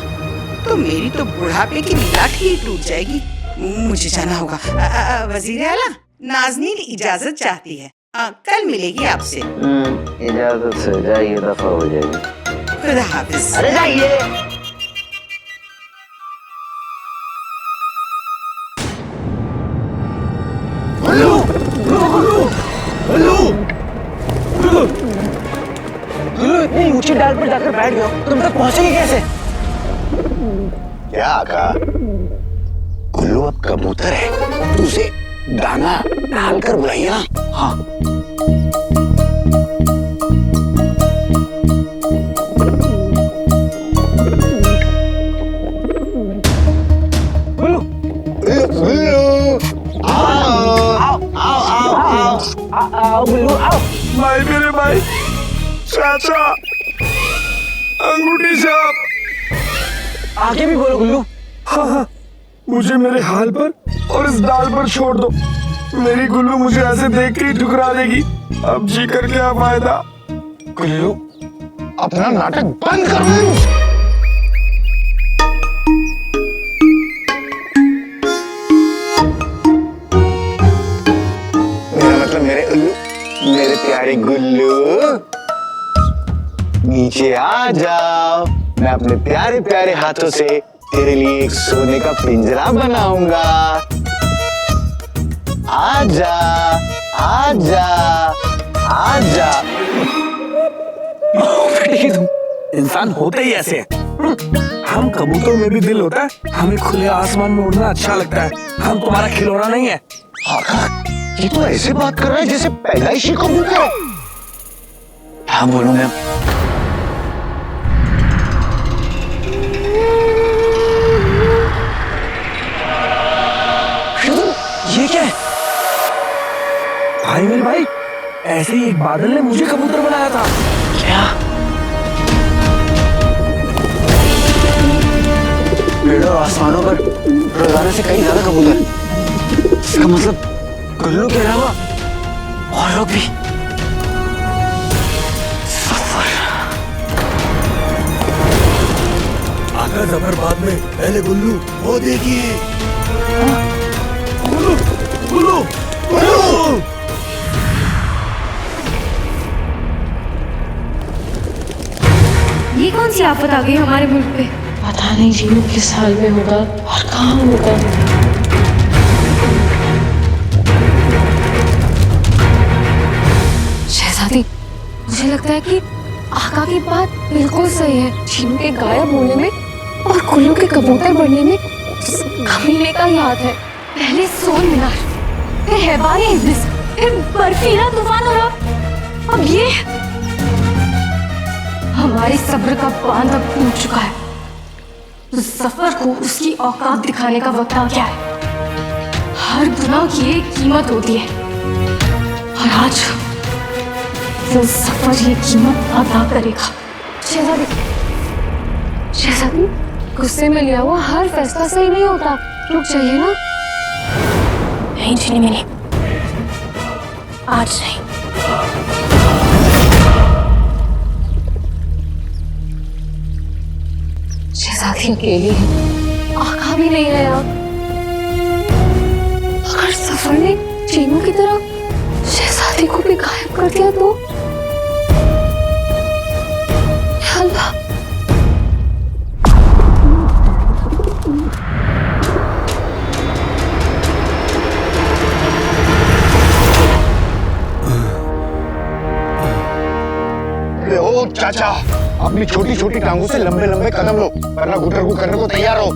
तो मेरी तो बुढ़ापे की लाठी ही टूट जाएगी। मुझे जाना होगा। वजीर आला, नाज़नीन इजाजत चाहती है, कल मिलेगी आपसे। इजाजत से जाइए, दफा हो जाएगी। खुदा हाफिज। अरे जाइए। गुल्लू इतनी ऊंची डाल पर जाकर बैठ गया, तुम तक पहुंचेगी कैसे? क्या आका? गुल्लू अब कबूतर है, तो उसे दाना डालकर बुलाइए ना। हाँ। भाई मेरे भाई, चाचा, अंगूठी साहब। आगे भी बोलो गुल्लू। हाँ हाँ, मुझे मेरे हाल पर और इस डाल पर छोड़ दो। मेरी गुल्लू मुझे ऐसे देख के ही ठुकरा देगी। अब जी कर क्या फायदा। गुल्लू अपना नाटक बंद करो। मेरा मतलब मेरे उल्लू, मेरे प्यारे गुल्लू, नीचे आ जाओ। मैं अपने प्यारे प्यारे हाथों से तेरे लिए एक सोने का पिंजरा बनाऊंगा। आजा आजा आजा। तुम इंसान होते ही ऐसे हैं। हम कबूतर में भी दिल होता है, हमें खुले आसमान में उड़ना अच्छा लगता है। हम तुम्हारा खिलौना नहीं है। ये तो ऐसे बात कर रहा है जैसे पैदाइशी कबूतर। हाँ बोलूंगा। ये क्या है? भाई मेरे भाई, ऐसे ही एक बादल ने मुझे कबूतर बनाया था। क्या? पेड़ों और आसमानों पर रोजाना से कई ज्यादा कबूतर। इसका मतलब गुल्लू के अलावा और लोग भी। आका जफरबाद में पहले गुल्लू वो देखिए। गुल्लू गुल्लू गुल्लू। ये कौन सी आफत आ गई हमारे मुल्क पे? पता नहीं जीनू किस हाल में होगा और कहाँ होगा। शहजादी, मुझे लगता है कि आका की बात बिल्कुल सही है। जीनू के गायब होने में और गुल्लू के कबूतर बनने में कमीने का ही हाथ है। पहले सोन मीनार, फिर हैवानी इब्लिस, फिर बर्फीला तूफान और अब ये। हमारे सब्र का बांध अब टूट चुका है। तो सफर को उसकी औकात दिखाने का वक्त आ गया है। हर गुनाह की एक कीमत होती है और आज वो सफर ये कीमत अदा करेगा। शहजादी, शहजादी, गुस्से में लिया हुआ हर फैसला सही नहीं होता। रुक जाइए ना। नहीं जीनी मिनी, आज नहीं। शहजादी अकेली है, आका भी नहीं है अब। अगर सफर ने चीनू की तरह शहजादी को भी गायब कर दिया तो? अल्लाह, ओ चाचा, अपनी छोटी छोटी टांगों से लंबे लंबे कदम लो, वरना गुटरगू करने को तैयार हो।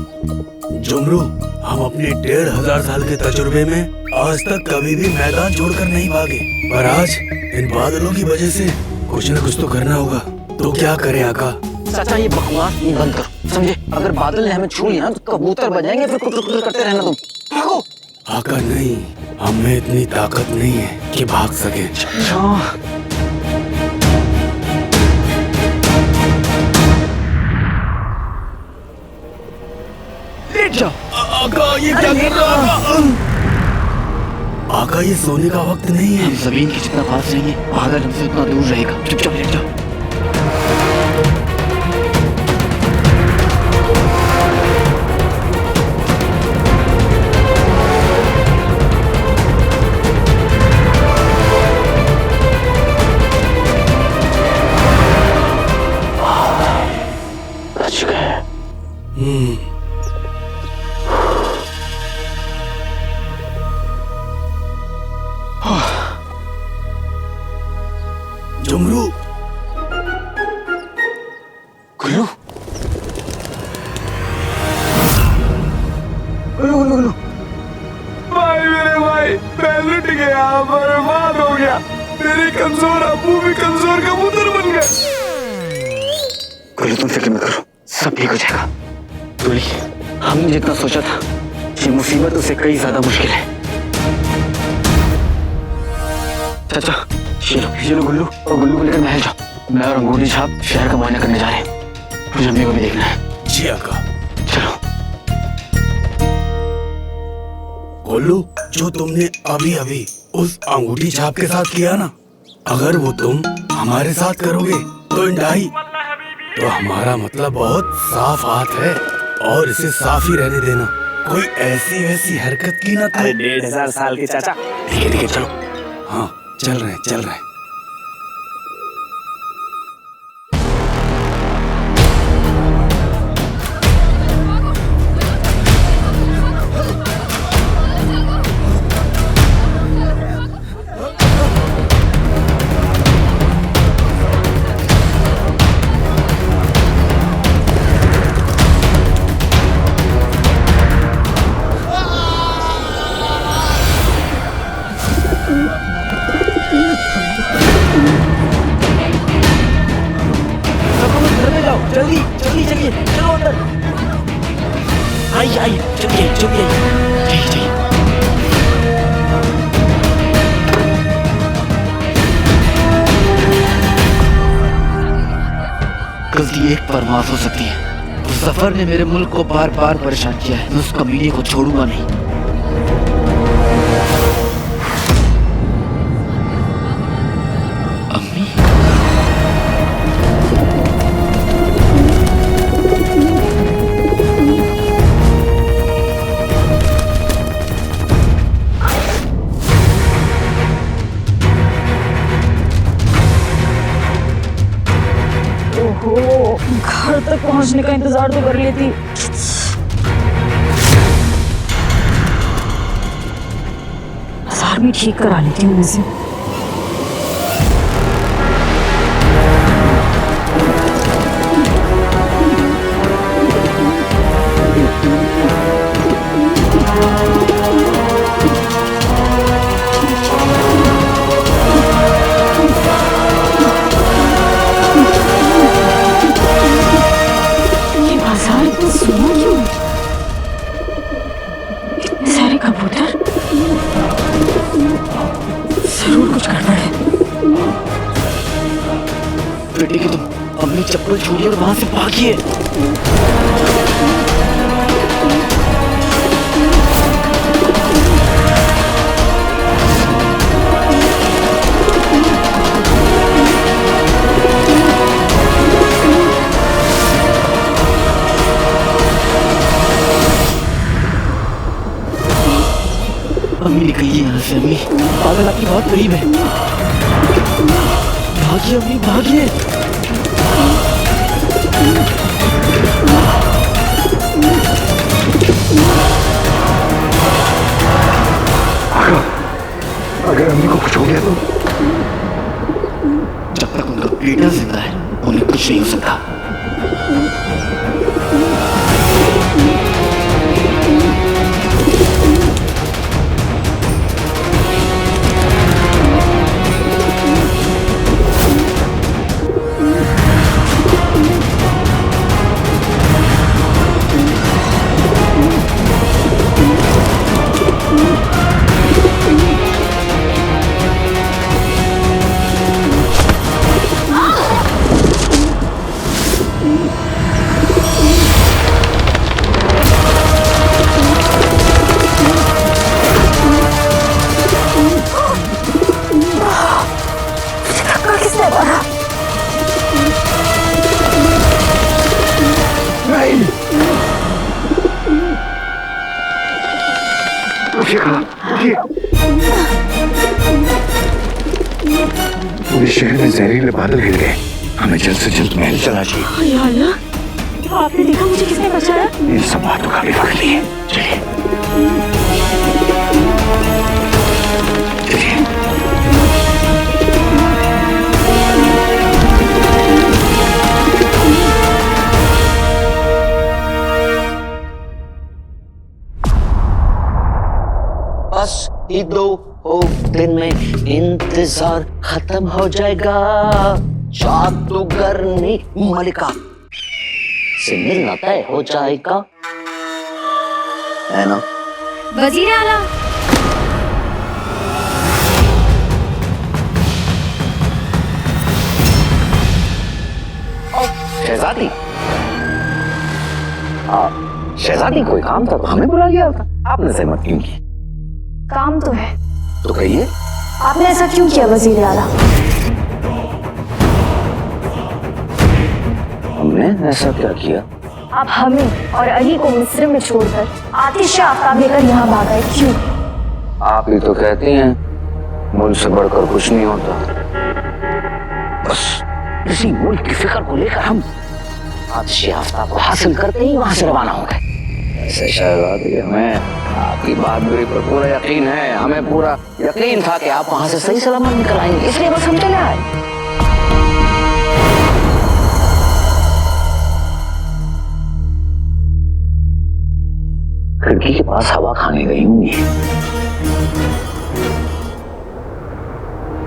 जुमरू, हम अपने 1500 साल के तजुर्बे में आज तक कभी भी मैदान छोड़कर नहीं भागे, पर आज इन बादलों की वजह से कुछ न कुछ तो करना होगा। तो क्या करें आका? चाचा ये बकवास नहीं बंद करो, समझे? अगर बादल ने हमें छू लिया तो कबूतर बजाएंगे, फिर कुटर कुटर करते रहना तुम। भागो। आका नहीं, हम में इतनी ताकत नहीं है कि भाग सके। आका ये क्या कर रहा है? आका ये सोने का वक्त नहीं है। हम जमीन के जितना पास रहेंगे बादल हमसे उतना दूर रहेगा। चुपचाप लेट जाओ। बच गए। जुमरू, गुल्लू, गुल्लू गुल्लू गुल्लू। भाई मेरे भाई, मैं लुट गया, बर्बाद हो गया। मेरे कमजोर अब्बू भी कमजोर कबूतर बन गए। गुल्लू तुम फिक्र मत करो, सब ठीक हो जाएगा। तुली, हमने जितना सोचा था ये मुसीबत उससे कई ज्यादा मुश्किल है। चाचा चलो गुल्लू, और गुल्लू को लेकर महल जाओ। मैं और अंगूठी छाप शहर का मुआयना करने जा रहे हैं। मुझे अम्मी को भी देखना है। जी आका। चलो। गोलू, जो तुमने अभी अभी उस अंगूठी छाप के साथ किया ना, अगर वो तुम हमारे साथ करोगे तो इंडाई, तो हमारा मतलब बहुत साफ हाथ है और इसे साफ ही रहने देना। कोई ऐसी वैसी हरकत की ना। अरे 1500 साल के चाचा। ठीक है चलो। हाँ चल रहे हैं। जल्दी चलिए, चलो अंदर। आइए, चलिए। गलती एक पर माफ हो सकती है। उस सफर ने मेरे मुल्क को बार बार परेशान किया है। मैं उस कमीने को छोड़ूंगा नहीं। अम्मी, घर तक पहुंचने का इंतजार तो कर लेती। बाजार में ठीक करा लेती हूँ इसे। बेटे की तुम अपनी चप्पल छोड़िए और वहां से भागिए। अम्मी निकलिए यहाँ से। अम्मी, पागल आपकी बहुत करीब है। भागिए अम्मी, भागिए। अगर अम्मी को कुछ हो गया तो? जब तक उनका बेटा जिंदा है उन्हें कुछ नहीं हो सकता। पूरे शहर में जहरीले बादल घिर गए। हमें जल्द से जल्द महल चला चाहिए। आपने देखा मुझे किसने बचाया? इन सब बातों का भी वक्त नहीं है। चलिए। बस ही 2 दिन में इंतजार खत्म हो जाएगा। जादूगरनी मलिका से मिलना तय हो जाएगा, है ना? वजीर आला, शहजादी, शहजादी कोई काम था तो हमें बुला लिया होता, आपने सहमत क्यों की? काम तो है। तो कहिए, आपने ऐसा क्यों किया वजीर आला? हमने ऐसा क्या किया? आप हमें और अली को मिस्र में छोड़कर आतिश आफ्ताब लेकर यहाँ भाग गए, क्यों? आप ही तो कहती हैं मुल्क से बढ़कर कुछ नहीं होता। बस इसी मुल्क की फिक्र को लेकर हम आतिश आफ्ताब को हासिल करते ही वहां से रवाना हो गए। ऐसे शहजादी, हमें आपकी बहादुरी पर पूरा यकीन है, हमें पूरा यकीन था कि आप वहां से सही सलामत निकल आएंगे, इसलिए बस हम चले आए। खिड़की के पास हवा खाने गई होंगी।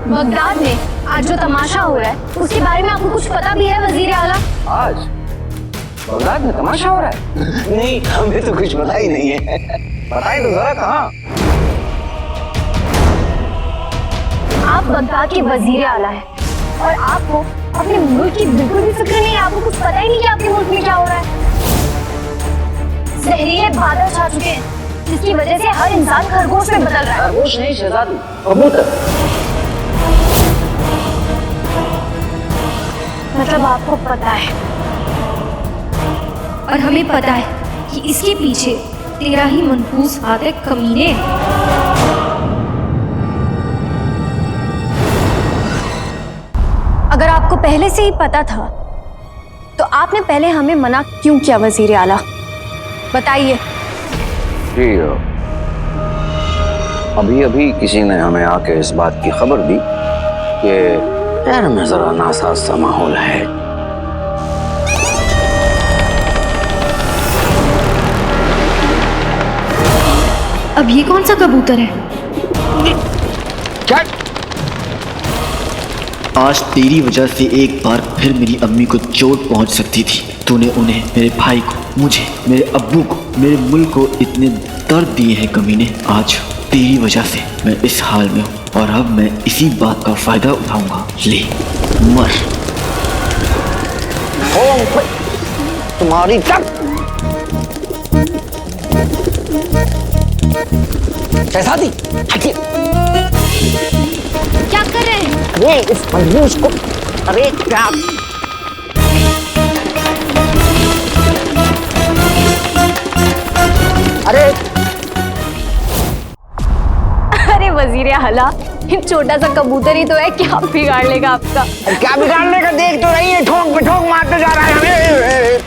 बगदाद में आज जो तमाशा हो रहा है उसके बारे में आपको कुछ पता भी है वजीर आला? आज बगदाद में तमाशा हो रहा है? नहीं, हमें तो कुछ पता ही नहीं है। बताइए तो जरा कहाँ? आप बगदाद के वजीर आला है और आपको अपने मुल्क की बिल्कुल भी फिक्र नहीं है, आपको कुछ पता ही नहीं कि आपके मुल्क में क्या हो रहा है। जहरीले बादल छा चुके हैं जिसकी वजह से हर इंसान खरगोश में बदल रहा है। खरगोश नहीं शहजादी, कबूतर। मतलब आपको पता है? और हमें पता है कि इसके पीछे तेरा ही मनहूस हाथ है कमीने। अगर आपको पहले से ही पता था तो आपने पहले हमें मना क्यों किया वजीर आला? बताइए। जी, अभी अभी किसी ने हमें आके इस बात की खबर दी कि शहर में जरा नासाज सा माहौल है। अब ये कौन सा कबूतर है? क्या? आज तेरी वजह से एक बार फिर मेरी अम्मी को चोट पहुंच सकती थी। तूने उन्हें, मेरे भाई को, मुझे, मेरे अब्बू को, मेरे मुल्क को इतने दर्द दिए हैं कमीने। आज तेरी वजह से मैं इस हाल में हूँ और अब मैं इसी बात का फायदा उठाऊंगा। ले मर। तुम्हारी तक शहजादी, हटिए। क्या कर रहे हैं? अरे इस मनहूस को, अरे क्या? अरे वजीर आला, छोटा सा कबूतर ही तो है, क्या बिगाड़ लेगा आपका? क्या बिगाड़ने का, देख तो रही है, ठोक पे ठोक मारते जा रहा है हमें।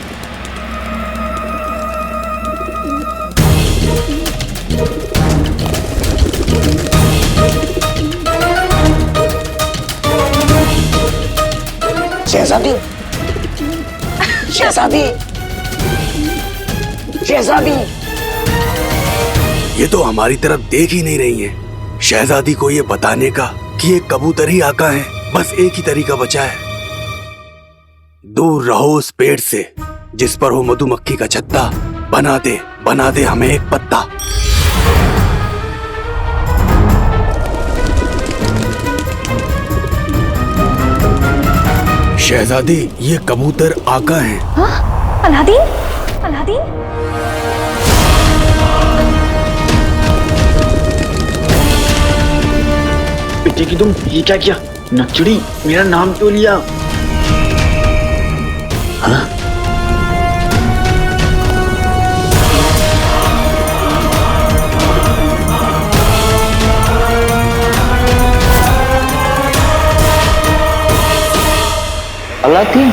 शहजादी, शहजादी, शहजादी। ये तो हमारी तरफ देख ही नहीं रही है। शहजादी को ये बताने का कि ये कबूतर ही आका है, बस एक ही तरीका बचा है। दूर रहो उस पेड़ से जिस पर हो मधुमक्खी का छत्ता, बना दे हमें एक पत्ता। शहजादी, ये कबूतर आका हैं। हाँ? अलादीन? अलादीन? बेटे की तुम ये क्या किया? नकचड़ी, मेरा नाम क्यों लिया? हाँ? अलादीन।